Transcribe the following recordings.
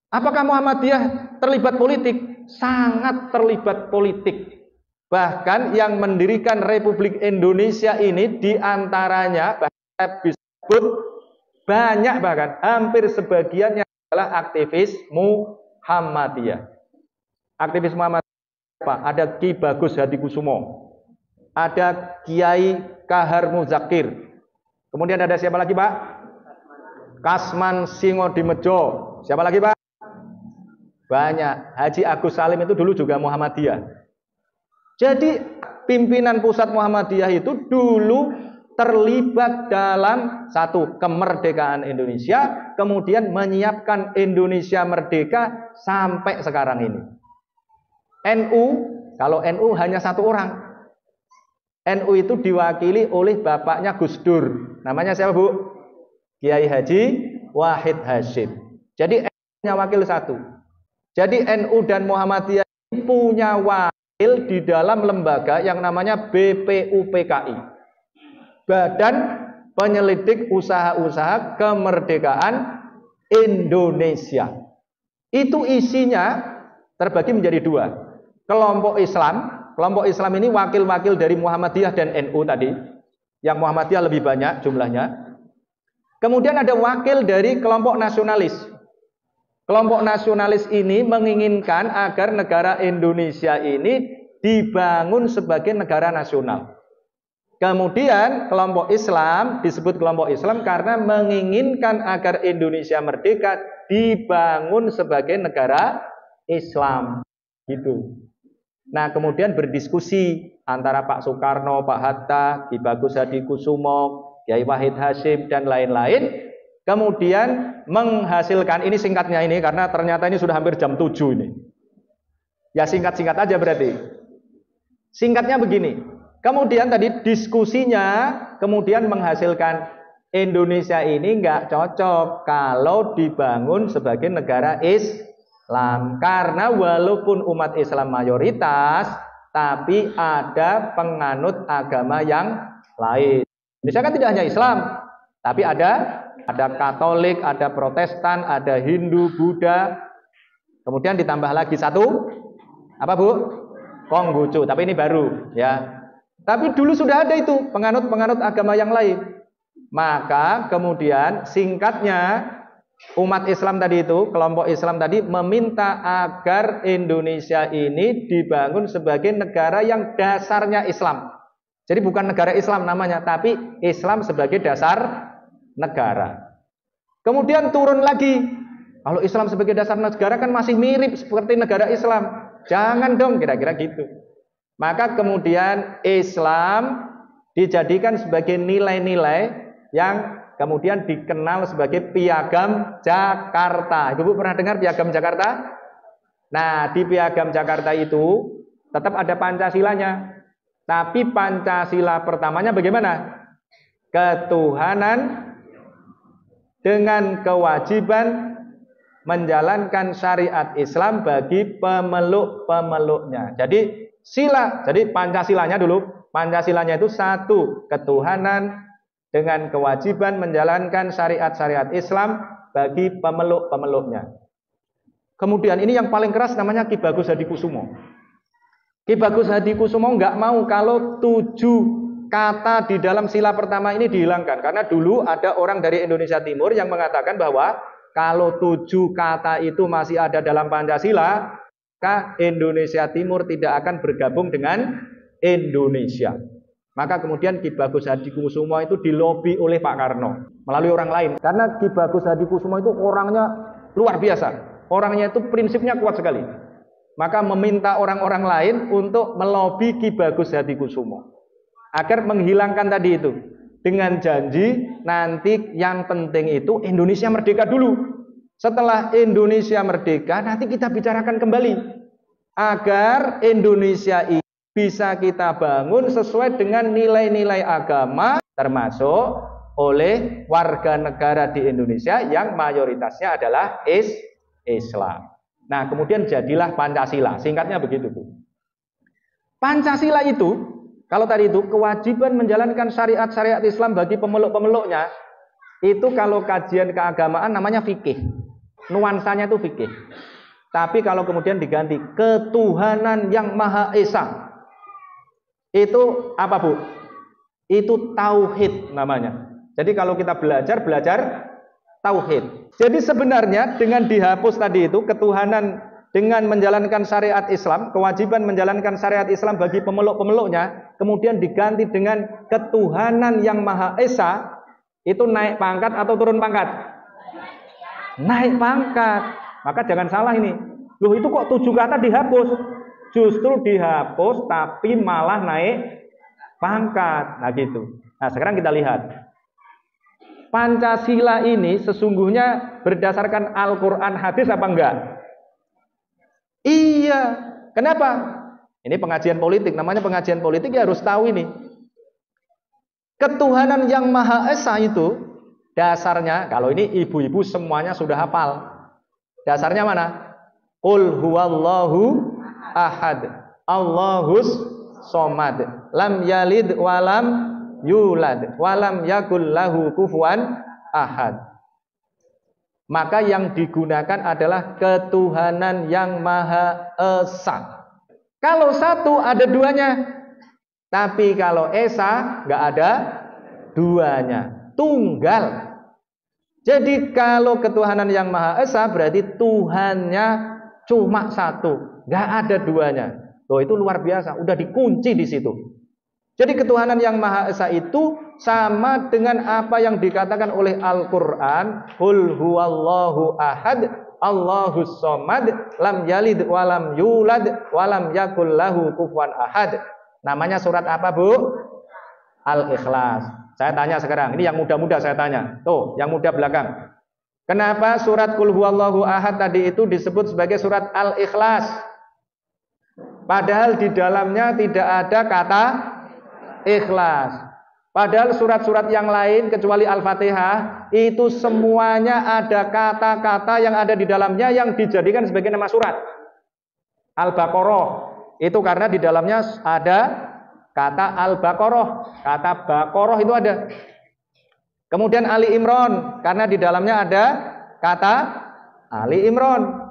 Apakah Muhammadiyah terlibat politik? Sangat terlibat politik. Bahkan yang mendirikan Republik Indonesia ini diantaranya bahkan disebut banyak, bahkan hampir sebagiannya adalah aktivis Muhammadiyah. Aktivis Muhammadiyah apa? Ada Ki Bagus Hadikusumo, ada Kiai Kahar Muzakir, kemudian ada siapa lagi Pak? Kasman Singodimejo. Siapa lagi Pak? Banyak. Haji Agus Salim itu dulu juga Muhammadiyah. Jadi pimpinan pusat Muhammadiyah itu dulu terlibat dalam satu, kemerdekaan Indonesia, kemudian menyiapkan Indonesia merdeka sampai sekarang ini. NU, kalau NU hanya satu orang. NU itu diwakili oleh bapaknya Gus Dur. Namanya siapa Bu? Kiai Haji Wahid Hasyim. Jadi NU punya wakil satu. Jadi NU dan Muhammadiyah punya wakil di dalam lembaga yang namanya BPUPKI, Badan Penyelidik Usaha-Usaha Kemerdekaan Indonesia. Itu isinya terbagi menjadi dua. Kelompok Islam ini wakil-wakil dari Muhammadiyah dan NU tadi. Yang Muhammadiyah lebih banyak jumlahnya. Kemudian ada wakil dari kelompok nasionalis. Kelompok nasionalis ini menginginkan agar negara Indonesia ini dibangun sebagai negara nasional. Kemudian kelompok Islam disebut kelompok Islam karena menginginkan agar Indonesia merdeka dibangun sebagai negara Islam. Gitu. Nah, kemudian berdiskusi antara Pak Soekarno, Pak Hatta, Ki Bagus Hadikusumo, Kiai Wahid Hasyim dan lain-lain. Kemudian menghasilkan, ini singkatnya ini karena ternyata ini sudah hampir jam 7 ini. Ya singkat-singkat aja berarti. Singkatnya begini. Kemudian tadi diskusinya kemudian menghasilkan Indonesia ini nggak cocok kalau dibangun sebagai negara Islam. Karena walaupun umat Islam mayoritas, tapi ada penganut agama yang lain. Indonesia kan tidak hanya Islam, tapi ada Katolik, ada Protestan, ada Hindu, Buddha. Kemudian ditambah lagi satu, apa Bu? Konghucu, tapi ini baru ya. Tapi dulu sudah ada itu penganut-penganut agama yang lain. Maka kemudian singkatnya umat Islam tadi itu, kelompok Islam tadi meminta agar Indonesia ini dibangun sebagai negara yang dasarnya Islam. Jadi bukan negara Islam namanya, tapi Islam sebagai dasar negara. Kemudian turun lagi. Kalau Islam sebagai dasar negara kan masih mirip seperti negara Islam. Jangan dong, kira-kira gitu. Maka kemudian Islam dijadikan sebagai nilai-nilai yang kemudian dikenal sebagai Piagam Jakarta. Ibu pernah dengar Piagam Jakarta? Nah, di Piagam Jakarta itu tetap ada Pancasilanya. Tapi Pancasila pertamanya bagaimana? Ketuhanan dengan kewajiban menjalankan syariat Islam bagi pemeluk-pemeluknya. Jadi sila, jadi Pancasilanya dulu. Pancasilanya itu satu, ketuhanan dengan kewajiban menjalankan syariat-syariat Islam bagi pemeluk-pemeluknya. Kemudian ini yang paling keras namanya Ki Bagus Hadikusumo. Ki Bagus Hadikusumo nggak mau kalau 7 kata di dalam sila pertama ini dihilangkan. Karena dulu ada orang dari Indonesia Timur yang mengatakan bahwa kalau 7 kata itu masih ada dalam Pancasila, maka Indonesia Timur tidak akan bergabung dengan Indonesia. Maka kemudian Ki Bagus Hadikusumo itu dilobi oleh Pak Karno melalui orang lain. Karena Ki Bagus Hadikusumo itu orangnya luar biasa. Orangnya itu prinsipnya kuat sekali. Maka meminta orang-orang lain untuk melobi Ki Bagus Hadikusumo agar menghilangkan tadi itu dengan janji nanti yang penting itu Indonesia merdeka dulu. Setelah Indonesia merdeka nanti kita bicarakan kembali agar Indonesia ini bisa kita bangun sesuai dengan nilai-nilai agama, termasuk oleh warga negara di Indonesia yang mayoritasnya adalah Islam. Nah, kemudian jadilah Pancasila. Singkatnya begitu, Bu. Pancasila itu, kalau tadi itu kewajiban menjalankan syariat-syariat Islam bagi pemeluk-pemeluknya, itu kalau kajian keagamaan namanya fikih. nuansanya itu fikih. Tapi kalau kemudian diganti ketuhanan yang Maha Esa, itu apa Bu? Itu tauhid namanya. Jadi kalau kita belajar tauhid. Jadi sebenarnya dengan dihapus tadi itu ketuhanan dengan menjalankan syariat Islam, kewajiban menjalankan syariat Islam bagi pemeluk-pemeluknya, kemudian diganti dengan ketuhanan yang Maha Esa, itu naik pangkat atau turun pangkat? Naik pangkat. Maka jangan salah ini. Loh, itu kok 7 kata dihapus? Justru dihapus tapi malah naik pangkat. Nah gitu. Nah sekarang kita lihat. Pancasila ini sesungguhnya berdasarkan Al-Quran hadis apa enggak? Iya. Kenapa? Ini pengajian politik. Namanya pengajian politik ya harus tahu ini. Ketuhanan yang Maha Esa itu dasarnya, kalau ini ibu-ibu semuanya sudah hafal. Dasarnya mana? Qul huwallahu ahad, Allahus somad, lam yalid walam yulad, walam yakul lahu kufuwan ahad. Maka yang digunakan adalah ketuhanan yang Maha Esa. Kalau satu ada duanya, tapi kalau Esa nggak ada duanya, tunggal. Jadi kalau ketuhanan yang Maha Esa berarti Tuhannya cuma satu, nggak ada duanya. Loh, itu luar biasa, udah dikunci di situ. Jadi ketuhanan yang Maha Esa itu sama dengan apa yang dikatakan oleh Al-Quran, Qul huwallahu ahad, Allahus somad, lam yalid walam yulad, walam yakul lahu kufuwan ahad. Namanya surat apa Bu? Al-Ikhlas. Saya tanya sekarang, ini yang muda-muda saya tanya. Tuh, yang muda belakang. Kenapa surat Qul huwallahu ahad tadi itu disebut sebagai surat Al-Ikhlas? Padahal di dalamnya tidak ada kata ikhlas. Padahal surat-surat yang lain kecuali Al-Fatihah itu semuanya ada kata-kata yang ada di dalamnya yang dijadikan sebagai nama surat. Al-Baqarah itu karena di dalamnya ada kata Al-Baqarah, kata Baqarah itu ada. Kemudian Ali Imran karena di dalamnya ada kata Ali Imran.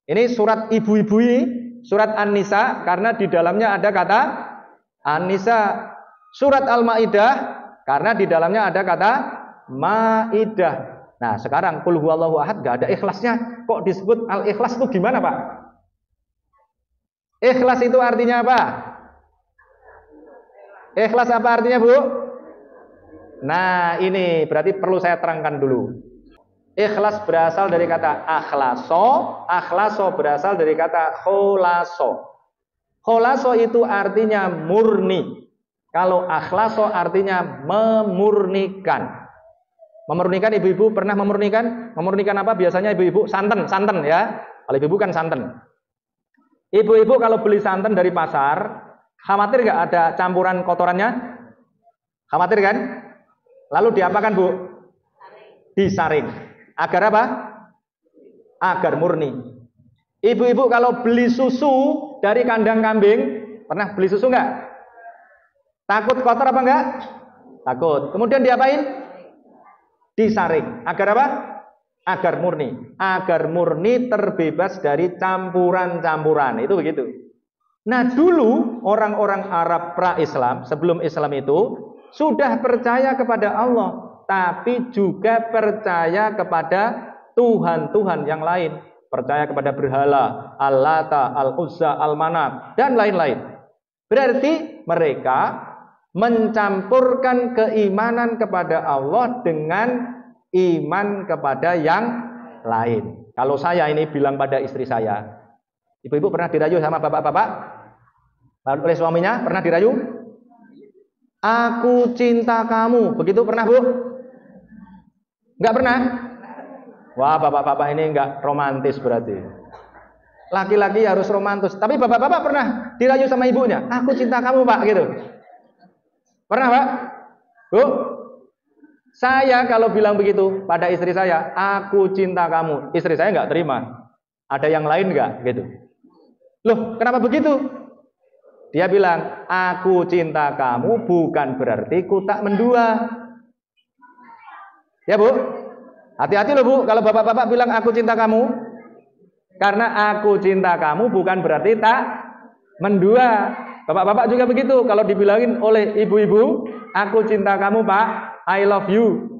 Ini surat ibu-ibu ini, surat An-Nisa karena di dalamnya ada kata An-Nisa. Surat Al-Maidah karena di dalamnya ada kata Maidah. Nah, sekarang Qul huwallahu ahad enggak ada ikhlasnya. Kok disebut Al-Ikhlas itu gimana, Pak? Ikhlas itu artinya apa? Ikhlas apa artinya, Bu? Nah, ini berarti perlu saya terangkan dulu. Ikhlas berasal dari kata akhlaso, akhlaso berasal dari kata kholaso. Kholaso itu artinya murni. Kalau akhlaso artinya memurnikan. Memurnikan, ibu-ibu pernah memurnikan? Memurnikan apa biasanya ibu-ibu? Santan ya. Kalau ibu-ibu kan santan. Ibu-ibu kalau beli santan dari pasar, khawatir nggak ada campuran kotorannya? Khawatir kan? Lalu diapakan, Bu? Disaring. Agar apa? Agar murni. Ibu-ibu kalau beli susu dari kandang kambing, pernah beli susu nggak? Takut kotor apa enggak? Takut. Kemudian diapain? Disaring. Agar apa? Agar murni. Agar murni terbebas dari campuran-campuran. Itu begitu. Nah, dulu orang-orang Arab pra-Islam, sebelum Islam itu, sudah percaya kepada Allah, tapi juga percaya kepada Tuhan-Tuhan yang lain. Percaya kepada berhala, Al-Lata, Al-Uzza, Al-Manat, dan lain-lain. Berarti mereka mencampurkan keimanan kepada Allah dengan iman kepada yang lain. Kalau saya ini bilang pada istri saya, ibu-ibu pernah dirayu sama bapak-bapak? Oleh suaminya pernah dirayu? Aku cinta kamu. Begitu pernah, Bu? Enggak pernah? Wah, bapak-bapak ini enggak romantis berarti. Laki-laki harus romantis. Tapi bapak-bapak pernah dirayu sama ibunya? Aku cinta kamu, Pak, gitu. Pernah, Pak? Bu? Saya kalau bilang begitu pada istri saya, aku cinta kamu. Istri saya nggak terima. Ada yang lain nggak? Gitu. Loh, kenapa begitu? Dia bilang, aku cinta kamu bukan berarti ku tak mendua. Ya, Bu? Hati-hati loh Bu, kalau bapak-bapak bilang aku cinta kamu. Karena aku cinta kamu bukan berarti tak mendua. Bapak-bapak juga begitu. Kalau dibilangin oleh ibu-ibu, aku cinta kamu Pak, I love you.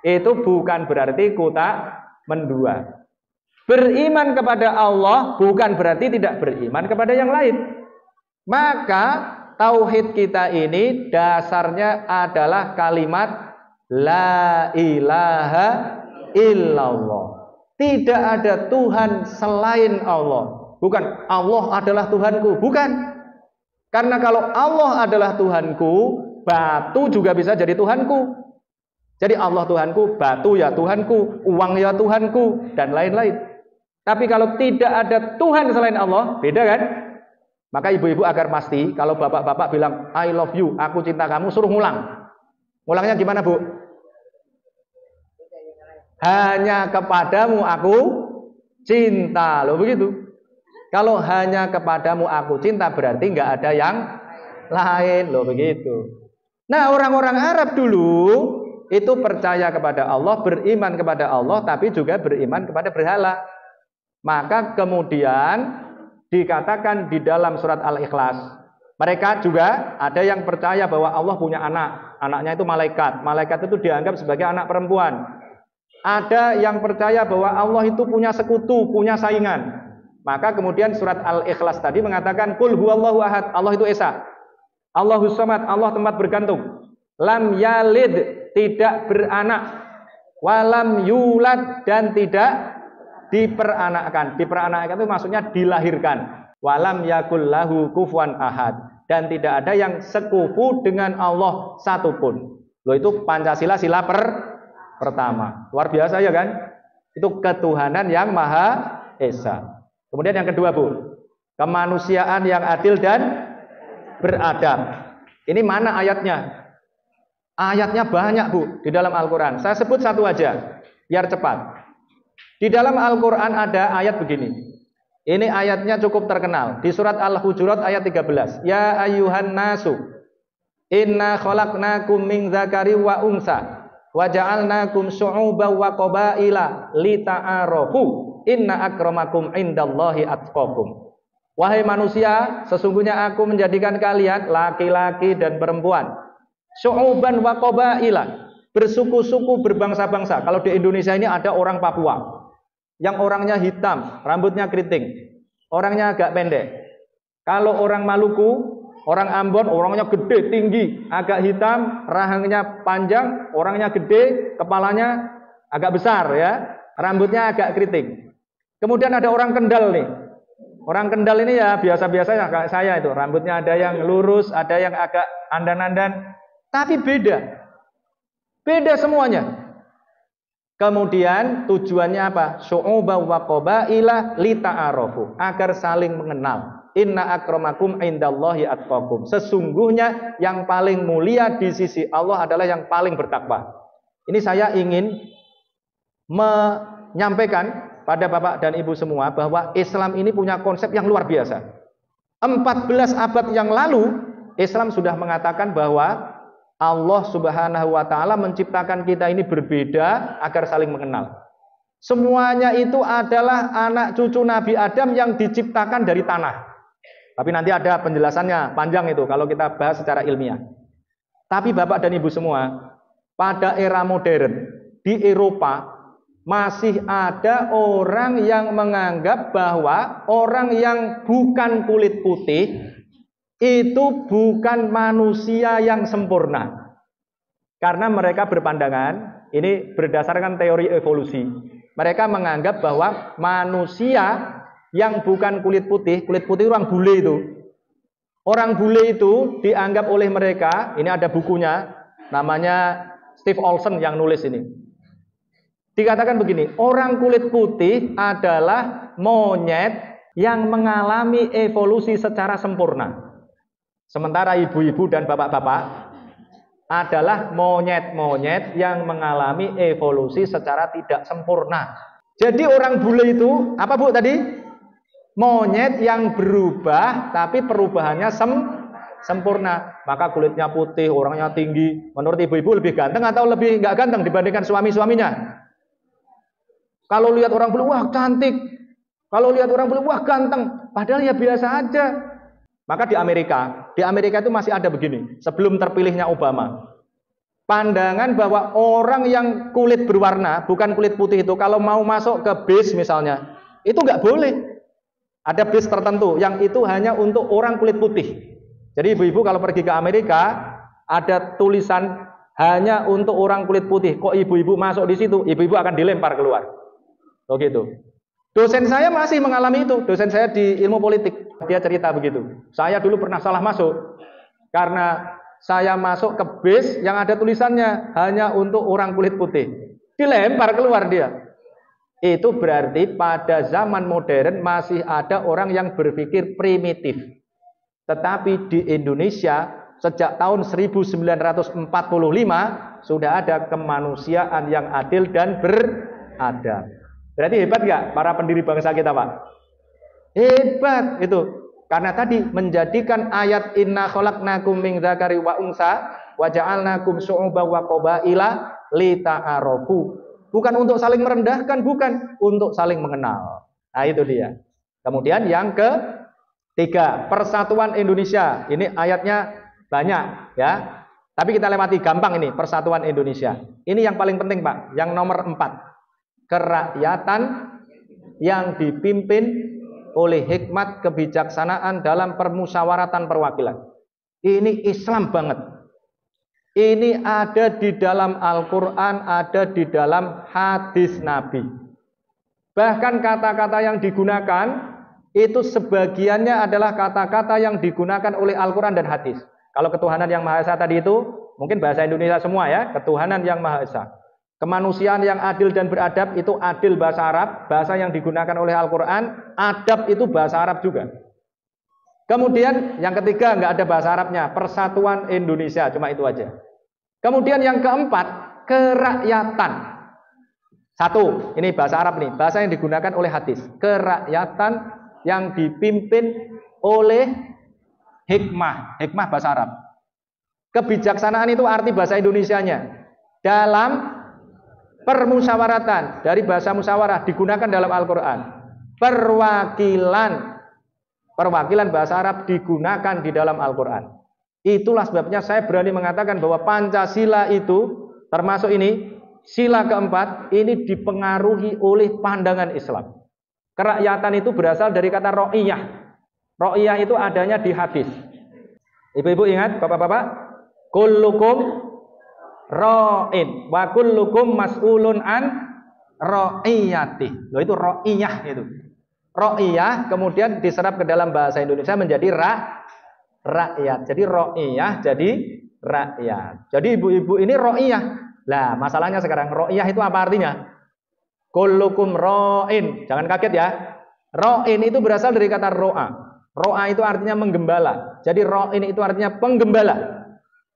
Itu bukan berarti ku tak mendua. Beriman kepada Allah bukan berarti tidak beriman kepada yang lain. Maka tauhid kita ini dasarnya adalah kalimat la ilaha illallah. Tidak ada Tuhan selain Allah. Bukan Allah adalah Tuhanku, bukan. Karena kalau Allah adalah Tuhanku, batu juga bisa jadi Tuhanku. Jadi Allah Tuhanku, batu ya Tuhanku, uang ya Tuhanku, dan lain-lain. Tapi kalau tidak ada Tuhan selain Allah, beda kan? Maka ibu-ibu agar pasti, kalau bapak-bapak bilang, I love you, aku cinta kamu, suruh ngulang. Ngulangnya gimana Bu? Hanya kepadamu aku cinta, loh begitu. Kalau hanya kepadamu aku cinta, berarti nggak ada yang lain, loh begitu. Nah orang-orang Arab dulu, itu percaya kepada Allah, beriman kepada Allah, tapi juga beriman kepada berhala. Maka kemudian dikatakan di dalam surat Al-Ikhlas, mereka juga ada yang percaya bahwa Allah punya anak. Anaknya itu malaikat. Malaikat itu dianggap sebagai anak perempuan. Ada yang percaya bahwa Allah itu punya sekutu, punya saingan. Maka kemudian surat Al-Ikhlas tadi mengatakan Qul huwallahu ahad, Allah itu esa. Allahus samad, Allah tempat bergantung. Lam yalid, tidak beranak, walam yulad, dan tidak diperanakkan. Diperanakkan itu maksudnya dilahirkan. Walam yakul lahu kufuwan ahad, dan tidak ada yang sekufu dengan Allah satupun. Loh itu Pancasila sila pertama. Luar biasa ya kan? Itu ketuhanan yang Maha Esa. Kemudian yang kedua Bu, kemanusiaan yang adil dan beradab. Ini mana ayatnya? Ayatnya banyak Bu di dalam Al-Quran. Saya sebut satu aja biar cepat. Di dalam Al-Quran ada ayat begini. Ini ayatnya cukup terkenal. Di surat Al-Hujurat ayat 13. Ya ayyuhan nasu, inna khalaqnakum min dzakari wa unsa, wa ja'alnakum syu'uban wa qabaila lita'arafu, inna akramakum indallahi atqakum. Wahai manusia, sesungguhnya aku menjadikan kalian laki-laki dan perempuan, syu'uban wa qabaila, bersuku-suku, berbangsa-bangsa. Kalau di Indonesia ini ada orang Papua yang orangnya hitam, rambutnya keriting, orangnya agak pendek. Kalau orang Maluku, orang Ambon, orangnya gede, tinggi, agak hitam, rahangnya panjang, orangnya gede, kepalanya agak besar ya, rambutnya agak keriting. Kemudian ada orang Kendal nih. Orang Kendal ini ya biasa-biasa ya kayak saya itu, rambutnya ada yang lurus, ada yang agak andan-andan. Tapi beda. Beda semuanya. Kemudian tujuannya apa? Syu'uba wa qabaila lita'arafu, agar saling mengenal. Inna akramakum indallahi atqakum. Sesungguhnya yang paling mulia di sisi Allah adalah yang paling bertakwa. Ini saya ingin menyampaikan pada Bapak dan Ibu semua bahwa Islam ini punya konsep yang luar biasa. 14 abad yang lalu Islam sudah mengatakan bahwa Allah Subhanahu wa taala menciptakan kita ini berbeda agar saling mengenal. Semuanya itu adalah anak cucu Nabi Adam yang diciptakan dari tanah. Tapi nanti ada penjelasannya, panjang itu kalau kita bahas secara ilmiah. Tapi Bapak dan Ibu semua, pada era modern di Eropa masih ada orang yang menganggap bahwa orang yang bukan kulit putih itu bukan manusia yang sempurna. Karena mereka berpandangan, ini berdasarkan teori evolusi, mereka menganggap bahwa manusia yang bukan kulit putih orang bule itu. Orang bule itu dianggap oleh mereka, ini ada bukunya, namanya Steve Olson yang nulis ini. Dikatakan begini, orang kulit putih adalah monyet yang mengalami evolusi secara sempurna. Sementara ibu-ibu dan bapak-bapak adalah monyet-monyet yang mengalami evolusi secara tidak sempurna. Jadi orang bule itu, apa Bu tadi? Monyet yang berubah, tapi perubahannya sempurna. Maka kulitnya putih, orangnya tinggi. Menurut ibu-ibu lebih ganteng atau lebih nggak ganteng dibandingkan suami-suaminya? Kalau lihat orang bule, wah cantik. Kalau lihat orang bule, wah ganteng. Padahal ya biasa aja. Maka di Amerika itu masih ada begini. Sebelum terpilihnya Obama, pandangan bahwa orang yang kulit berwarna, bukan kulit putih itu, kalau mau masuk ke bis misalnya, itu nggak boleh. Ada bis tertentu yang itu hanya untuk orang kulit putih. Jadi ibu-ibu kalau pergi ke Amerika, ada tulisan hanya untuk orang kulit putih. Kok ibu-ibu masuk di situ, ibu-ibu akan dilempar keluar. Oh gitu. Dosen saya masih mengalami itu. Dosen saya di ilmu politik, dia cerita begitu. Saya dulu pernah salah masuk karena saya masuk ke bis yang ada tulisannya hanya untuk orang kulit putih. Dilempar keluar dia. Itu berarti pada zaman modern masih ada orang yang berpikir primitif. Tetapi di Indonesia sejak tahun 1945 sudah ada kemanusiaan yang adil dan beradab. Berarti hebat nggak para pendiri bangsa kita, Pak? Hebat itu. Karena tadi menjadikan ayat inna khalaqnakum min dzakari wa unsa wa ja'alnakum syu'uban wa qabaila lita'arafu. Bukan untuk saling merendahkan, bukan, untuk saling mengenal. Nah, itu dia. Kemudian yang ketiga, persatuan Indonesia. Ini ayatnya banyak ya. Tapi kita lewati gampang ini, persatuan Indonesia. Ini yang paling penting, Pak. Yang nomor 4. Kerakyatan yang dipimpin oleh hikmat kebijaksanaan dalam permusyawaratan perwakilan. Ini Islam banget. Ini ada di dalam Al-Quran, ada di dalam hadis Nabi. Bahkan kata-kata yang digunakan itu sebagiannya adalah kata-kata yang digunakan oleh Al-Quran dan hadis. Kalau ketuhanan yang Maha Esa tadi itu mungkin bahasa Indonesia semua ya, ketuhanan yang Maha Esa. Kemanusiaan yang adil dan beradab itu adil bahasa Arab, bahasa yang digunakan oleh Al-Quran. Adab itu bahasa Arab juga. Kemudian yang ketiga nggak ada bahasa Arabnya, persatuan Indonesia, cuma itu aja. Kemudian yang keempat, kerakyatan. Satu, ini bahasa Arab nih, bahasa yang digunakan oleh hadis. Kerakyatan yang dipimpin oleh hikmah, hikmah bahasa Arab. Kebijaksanaan itu arti bahasa Indonesianya. Dalam permusyawaratan, dari bahasa musyawarah digunakan dalam Al-Quran. Perwakilan bahasa Arab digunakan di dalam Al-Quran. Itulah sebabnya saya berani mengatakan bahwa Pancasila itu termasuk ini, sila keempat, ini dipengaruhi oleh pandangan Islam. Kerakyatan itu berasal dari kata ro'iyah. Ro'iyah itu adanya di hadis. Ibu-ibu ingat, bapak-bapak, kullukum ra'in wa kullukum mas'ulun an ra'iyati. Loh, itu ra'iyah itu. Ra'iyah kemudian diserap ke dalam bahasa Indonesia menjadi rakyat. Jadi ra'iyah jadi rakyat. Jadi ibu-ibu ini ra'iyah. Lah, masalahnya sekarang ra'iyah itu apa artinya? Kullukum ra'in. Jangan kaget ya. Ra'in itu berasal dari kata ro'a. Ro'a itu artinya menggembala. Jadi ra'in itu artinya penggembala.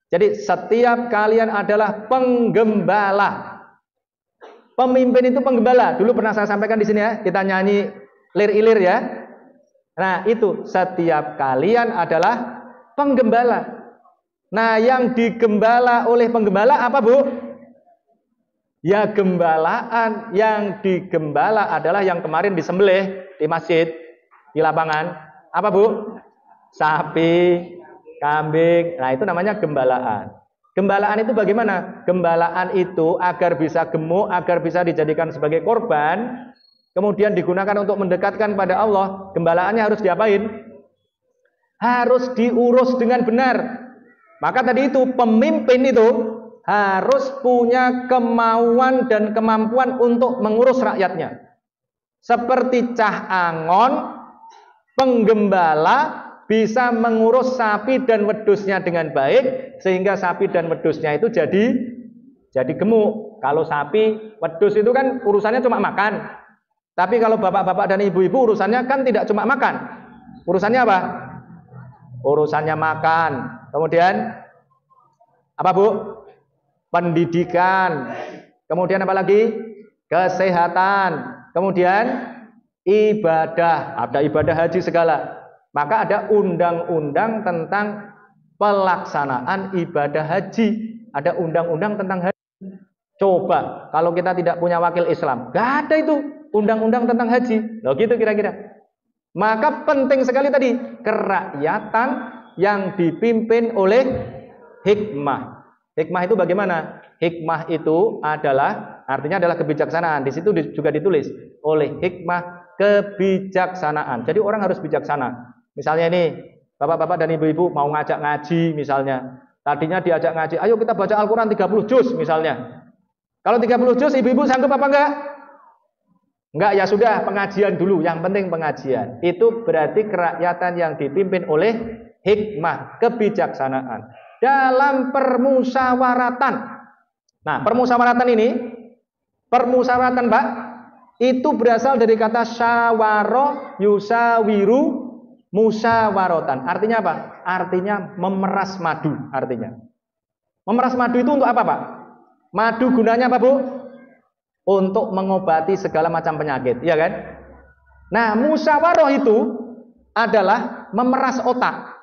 Jadi setiap kalian adalah penggembala. Pemimpin itu penggembala. Dulu pernah saya sampaikan di sini ya. Kita nyanyi lir-ilir ya. Nah itu setiap kalian adalah penggembala. Nah yang digembala oleh penggembala apa Bu? Ya gembalaan. Yang digembala adalah yang kemarin disembelih di masjid, di lapangan. Apa Bu? Sapi, kambing. Nah itu namanya gembalaan. Gembalaan itu bagaimana? Gembalaan itu agar bisa gemuk, agar bisa dijadikan sebagai korban, kemudian digunakan untuk mendekatkan pada Allah. Gembalaannya harus diapain? Harus diurus dengan benar. Maka tadi itu pemimpin itu harus punya kemauan dan kemampuan untuk mengurus rakyatnya. Seperti Cah Angon, penggembala bisa mengurus sapi dan wedusnya dengan baik sehingga sapi dan wedusnya itu jadi gemuk. Kalau sapi, wedus itu kan urusannya cuma makan. Tapi kalau bapak-bapak dan ibu-ibu urusannya kan tidak cuma makan. Urusannya apa? Urusannya makan. Kemudian apa Bu? Pendidikan. Kemudian apa lagi? Kesehatan. Kemudian ibadah. Ada ibadah haji segala. Maka ada undang-undang tentang pelaksanaan ibadah haji. Ada undang-undang tentang haji. Coba kalau kita tidak punya wakil Islam, gak ada itu undang-undang tentang haji. Loh gitu kira-kira. Maka penting sekali tadi kerakyatan yang dipimpin oleh hikmah. Hikmah itu bagaimana? Hikmah itu artinya adalah kebijaksanaan. Di situ juga ditulis oleh hikmah kebijaksanaan. Jadi orang harus bijaksana. Misalnya ini, bapak-bapak dan ibu-ibu mau ngajak ngaji misalnya. Tadinya diajak ngaji, ayo kita baca Al-Quran 30 juz misalnya. Kalau 30 juz ibu-ibu sanggup apa enggak? Enggak, ya sudah pengajian dulu. Yang penting pengajian. Itu berarti kerakyatan yang dipimpin oleh hikmah, kebijaksanaan. Dalam permusyawaratan. Nah, permusyawaratan ini, permusyawaratan Pak, itu berasal dari kata syawaro yusawiru musyawaratan. Artinya apa? Artinya memeras madu. Artinya memeras madu itu untuk apa Pak? Madu gunanya apa Bu? Untuk mengobati segala macam penyakit, ya kan? Nah, musyawarah itu adalah memeras otak.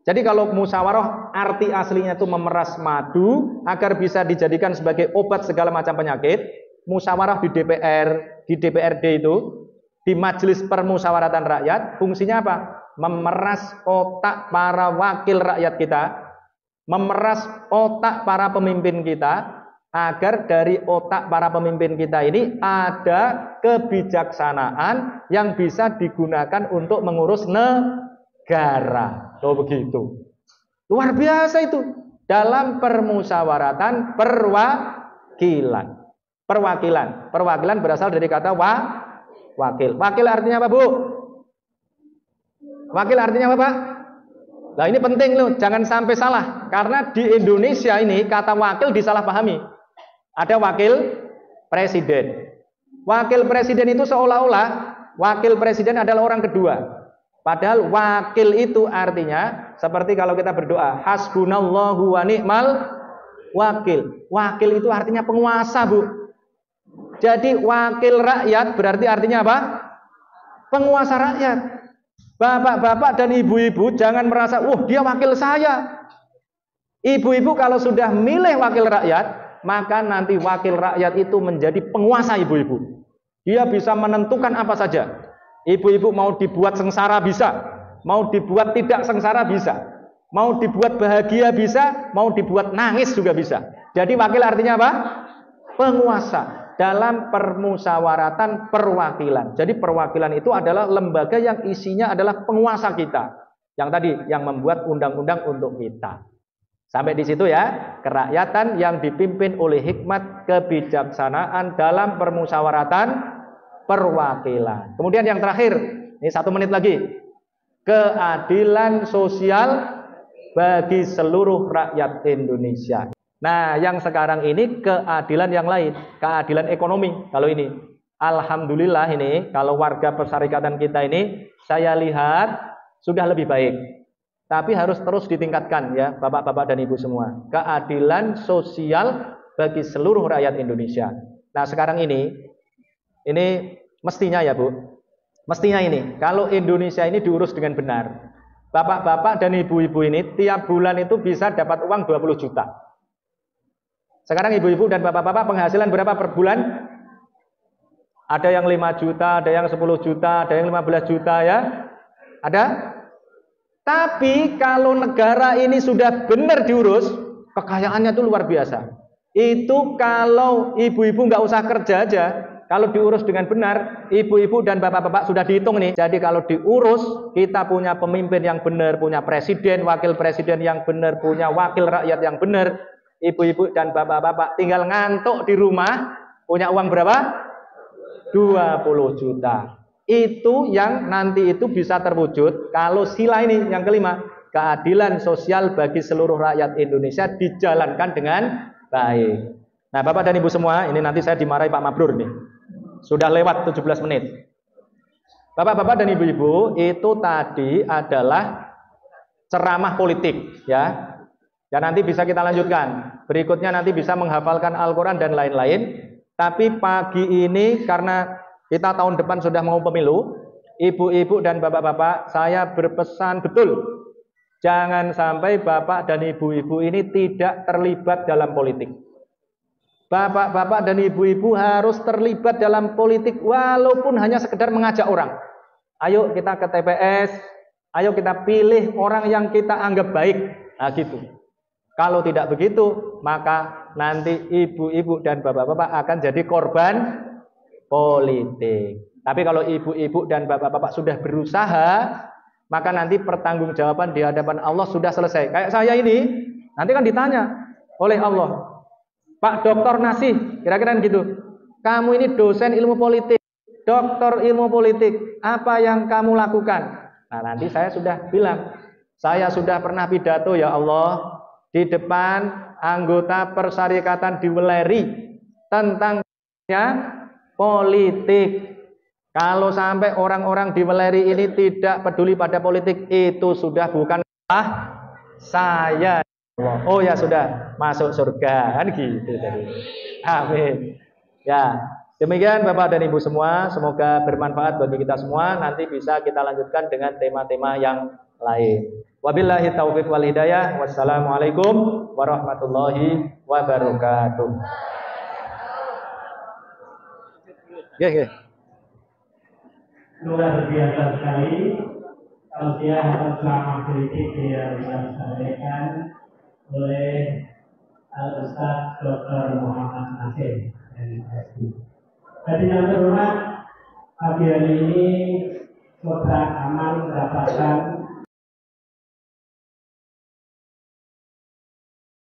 Jadi kalau musyawarah arti aslinya itu memeras madu agar bisa dijadikan sebagai obat segala macam penyakit. Musyawarah di DPR, di DPRD itu, di Majelis Permusyawaratan Rakyat, fungsinya apa? Memeras otak para wakil rakyat kita, memeras otak para pemimpin kita, agar dari otak para pemimpin kita ini ada kebijaksanaan yang bisa digunakan untuk mengurus negara. Oh begitu. Luar biasa itu. Dalam permusyawaratan perwakilan. Perwakilan berasal dari kata wakil. Wakil artinya apa Bu? Wakil artinya apa Pak? Nah ini penting loh, jangan sampai salah. Karena di Indonesia ini kata wakil disalahpahami. Ada wakil presiden. Wakil presiden itu seolah-olah wakil presiden adalah orang kedua. Padahal wakil itu artinya seperti kalau kita berdoa, hasbunallahu wa ni'mal wakil. Wakil itu artinya penguasa Bu. Jadi wakil rakyat berarti artinya apa? Penguasa rakyat. Bapak-bapak dan ibu-ibu jangan merasa, dia wakil saya. Ibu-ibu kalau sudah milih wakil rakyat, maka nanti wakil rakyat itu menjadi penguasa ibu-ibu. Dia bisa menentukan apa saja. Ibu-ibu mau dibuat sengsara bisa, mau dibuat tidak sengsara bisa, mau dibuat bahagia bisa, mau dibuat nangis juga bisa. Jadi wakil artinya apa? Penguasa. Dalam permusyawaratan perwakilan. Jadi perwakilan itu adalah lembaga yang isinya adalah penguasa kita. Yang tadi, yang membuat undang-undang untuk kita. Sampai di situ ya, kerakyatan yang dipimpin oleh hikmat kebijaksanaan dalam permusyawaratan perwakilan. Kemudian yang terakhir, ini 1 menit lagi. Keadilan sosial bagi seluruh rakyat Indonesia. Nah, yang sekarang ini keadilan yang lain, keadilan ekonomi. Kalau ini, alhamdulillah ini, kalau warga persyarikatan kita ini, saya lihat sudah lebih baik. Tapi harus terus ditingkatkan ya, bapak-bapak dan ibu semua. Keadilan sosial bagi seluruh rakyat Indonesia. Nah, sekarang ini mestinya ya Bu, mestinya ini, kalau Indonesia ini diurus dengan benar, bapak-bapak dan ibu-ibu ini tiap bulan itu bisa dapat uang 20 juta. Sekarang ibu-ibu dan bapak-bapak penghasilan berapa per bulan? Ada yang 5 juta, ada yang 10 juta, ada yang 15 juta ya. Ada? Tapi kalau negara ini sudah benar diurus, kekayaannya itu luar biasa. Itu kalau ibu-ibu nggak usah kerja aja, kalau diurus dengan benar, ibu-ibu dan bapak-bapak sudah dihitung nih. Jadi kalau diurus, kita punya pemimpin yang benar, punya presiden, wakil presiden yang benar, punya wakil rakyat yang benar. Ibu-ibu dan bapak-bapak tinggal ngantuk di rumah, punya uang berapa? 20 juta. Itu yang nanti itu bisa terwujud kalau sila ini yang kelima, keadilan sosial bagi seluruh rakyat Indonesia dijalankan dengan baik. Nah, Bapak dan Ibu semua, ini nanti saya dimarahi Pak Mabrur nih. Sudah lewat 17 menit. Bapak-bapak dan ibu-ibu, itu tadi adalah ceramah politik ya. Ya nanti bisa kita lanjutkan. Berikutnya nanti bisa menghafalkan Al-Quran dan lain-lain. Tapi pagi ini karena kita tahun depan sudah mau pemilu, ibu-ibu dan bapak-bapak, saya berpesan betul, jangan sampai bapak dan ibu-ibu ini tidak terlibat dalam politik. Bapak-bapak dan ibu-ibu harus terlibat dalam politik walaupun hanya sekedar mengajak orang. Ayo kita ke TPS, ayo kita pilih orang yang kita anggap baik. Nah gitu. Kalau tidak begitu, maka nanti ibu-ibu dan bapak-bapak akan jadi korban politik. Tapi kalau ibu-ibu dan bapak-bapak sudah berusaha, maka nanti pertanggungjawaban di hadapan Allah sudah selesai. Kayak saya ini, nanti kan ditanya oleh Allah, Pak Doktor Nasih, kira-kira gitu. Kamu ini dosen ilmu politik, doktor ilmu politik, apa yang kamu lakukan? Nah, nanti saya sudah bilang, saya sudah pernah pidato ya Allah di depan anggota persyarikatan di Weleri tentang politik. Kalau sampai orang-orang di Weleri ini tidak peduli pada politik, itu sudah bukan salah saya. Oh ya sudah masuk surga kan gitu tadi. Amin. Ya, demikian Bapak dan Ibu semua, semoga bermanfaat bagi kita semua. Nanti bisa kita lanjutkan dengan tema-tema yang lain. Wabillahi taufiq wal hidayah. Wassalamualaikum warahmatullahi wabarakatuh. Ya. Luar biasa sekali tausiah atau ceramah kritik yang disampaikan oleh Al-Ustaz Dr. Muhammad Nasir MSI. Jadi yang terhormat, pagi hari ini Saudara Aman mendapatkan